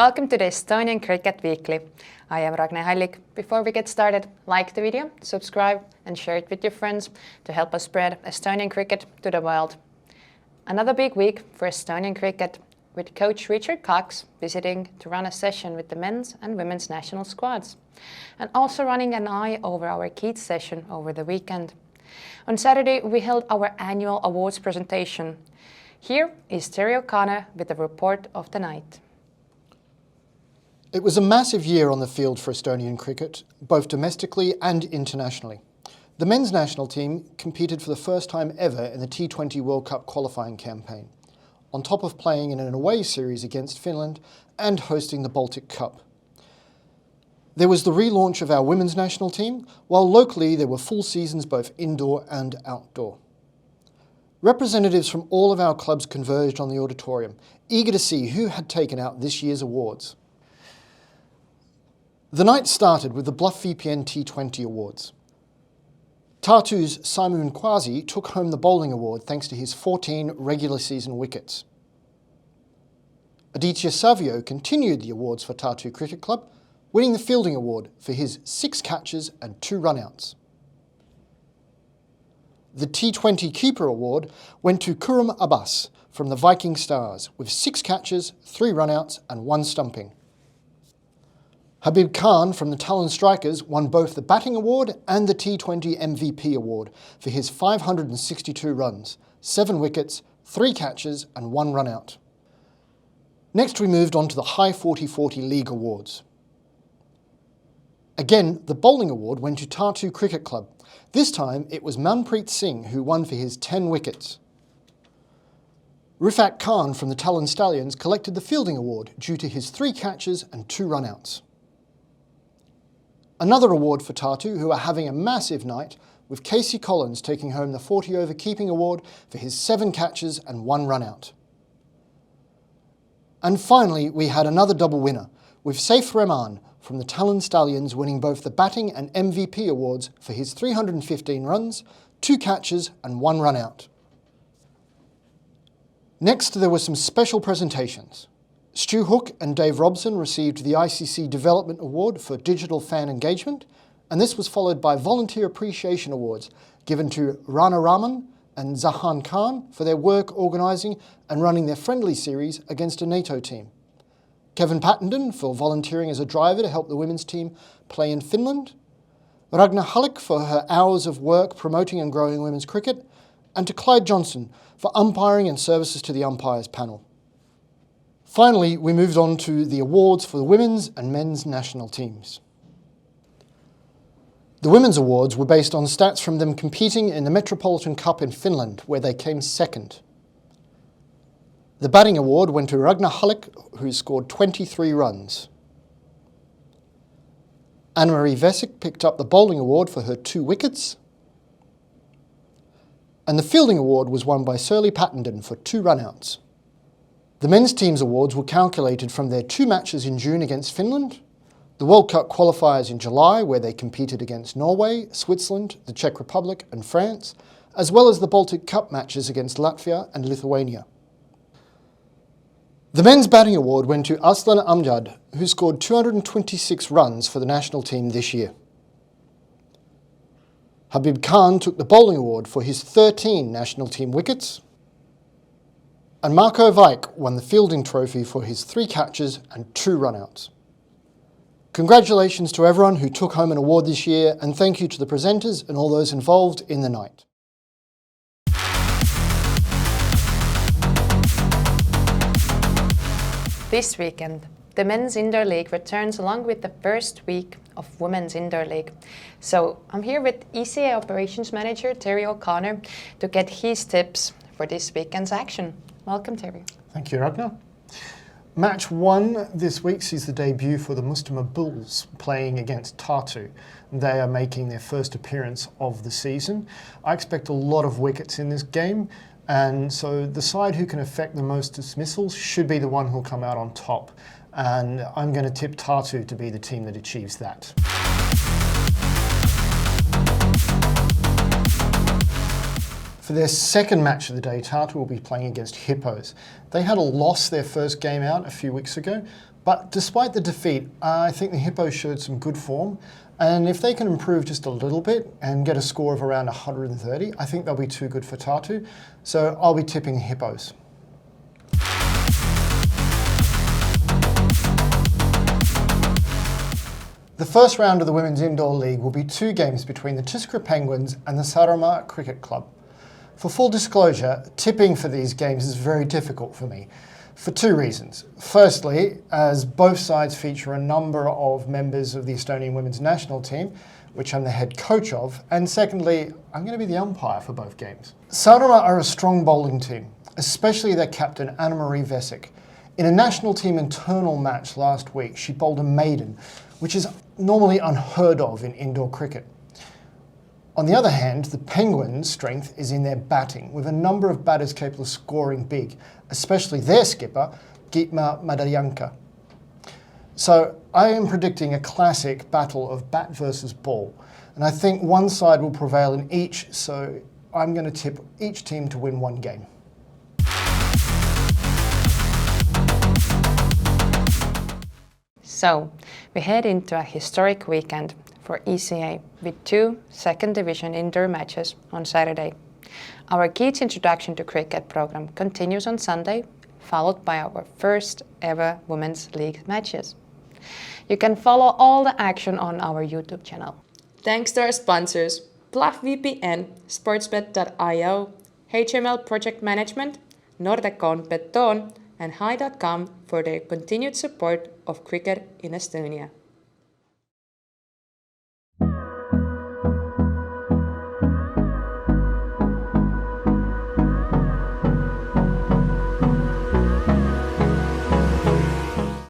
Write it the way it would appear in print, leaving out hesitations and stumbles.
Welcome to the Estonian Cricket Weekly. I am Ragne Hallik. Before we get started, like the video, subscribe and share it with your friends to help us spread Estonian cricket to the world. Another big week for Estonian cricket, with coach Richard Cox visiting to run a session with the men's and women's national squads, and also running an eye over our Keats session over the weekend. On Saturday, we held our annual awards presentation. Here is Terry O'Connor with the report of the night. It was a massive year on the field for Estonian cricket, both domestically and internationally. The men's national team competed for the first time ever in the T20 World Cup qualifying campaign, on top of playing in an away series against Finland and hosting the Baltic Cup. There was the relaunch of our women's national team, while locally there were full seasons both indoor and outdoor. Representatives from all of our clubs converged on the auditorium, eager to see who had taken out this year's awards. The night started with the Bluff VPN T20 Awards. Tartu's Simon Kwasi took home the bowling award thanks to his 14 regular season wickets. Aditya Savio continued the awards for Tartu Cricket Club, winning the Fielding Award for his 6 catches and 2 run-outs. The T20 Keeper Award went to Kurum Abbas from the Viking Stars with 6 catches, 3 run-outs and 1 stumping. Habib Khan from the Talon Strikers won both the Batting Award and the T20 MVP Award for his 562 runs, 7 wickets, 3 catches and 1 run-out. Next we moved on to the High 40-40 League Awards. Again, the Bowling Award went to Tartu Cricket Club. This time it was Manpreet Singh who won for his 10 wickets. Rifat Khan from the Talon Stallions collected the Fielding Award due to his 3 catches and 2 run-outs. Another award for Tartu, who are having a massive night, with Casey Collins taking home the 40 Over Keeping Award for his 7 catches and 1 run-out. And finally, we had another double winner, with Saif Rehman from the Talon Stallions winning both the Batting and MVP Awards for his 315 runs, 2 catches and 1 run-out. Next, there were some special presentations. Stu Hook and Dave Robson received the ICC Development Award for Digital Fan Engagement, and this was followed by Volunteer Appreciation Awards given to Rana Raman and Zahan Khan for their work organising and running their friendly series against a NATO team. Kevin Pattenden for volunteering as a driver to help the women's team play in Finland, Ragne Hallik for her hours of work promoting and growing women's cricket, and to Clyde Johnson for umpiring and services to the umpires panel. Finally, we moved on to the awards for the women's and men's national teams. The women's awards were based on stats from them competing in the Metropolitan Cup in Finland, where they came second. The batting award went to Ragne Hallik, who scored 23 runs. Anne-Marie Vesic picked up the bowling award for her 2 wickets. And the fielding award was won by Shirley Pattenden for 2 run-outs. The men's team's awards were calculated from their 2 matches in June against Finland, the World Cup qualifiers in July where they competed against Norway, Switzerland, the Czech Republic and France, as well as the Baltic Cup matches against Latvia and Lithuania. The men's batting award went to Aslan Amjad, who scored 226 runs for the national team this year. Habib Khan took the bowling award for his 13 national team wickets, and Marco Vijk won the fielding trophy for his 3 catches and 2 run-outs. Congratulations to everyone who took home an award this year, and thank you to the presenters and all those involved in the night. This weekend, the Men's Indoor League returns along with the first week of Women's Indoor League. So I'm here with ECA Operations Manager Terry O'Connor to get his tips for this weekend's action. Welcome, Terry. Thank you, Ragnar. Match 1 this week sees the debut for the Mustamäe Bulls playing against Tartu. They are making their first appearance of the season. I expect a lot of wickets in this game, and so the side who can effect the most dismissals should be the one who'll come out on top. And I'm going to tip Tartu to be the team that achieves that. For their second match of the day, Tartu will be playing against Hippos. They had a loss their first game out a few weeks ago, But despite the defeat, I think the Hippos showed some good form. And if they can improve just a little bit and get a score of around 130, I think they'll be too good for Tartu. So I'll be tipping Hippos. The first round of the Women's Indoor League will be 2 games between the Tiskra Penguins and the Saaremaa Cricket Club. For full disclosure, tipping for these games is very difficult for me, for 2 reasons. Firstly, as both sides feature a number of members of the Estonian women's national team, which I'm the head coach of, and secondly, I'm going to be the umpire for both games. Saaremaa are a strong bowling team, especially their captain Anna-Marie Vesic. In a national team internal match last week, she bowled a maiden, which is normally unheard of in indoor cricket. On the other hand, the Penguins' strength is in their batting, with a number of batters capable of scoring big, especially their skipper, Gitma Madarianka. So I am predicting a classic battle of bat versus ball, and I think one side will prevail in each, so I'm going to tip each team to win 1 game. So, we head into a historic weekend for ECA with 2 second division indoor matches on Saturday. Our Kids Introduction to Cricket program continues on Sunday, followed by our first ever Women's League matches. You can follow all the action on our YouTube channel. Thanks to our sponsors, Bluff VPN, Sportsbet.io, HML Project Management, Nordecon Beton, and Hi.com for their continued support of cricket in Estonia.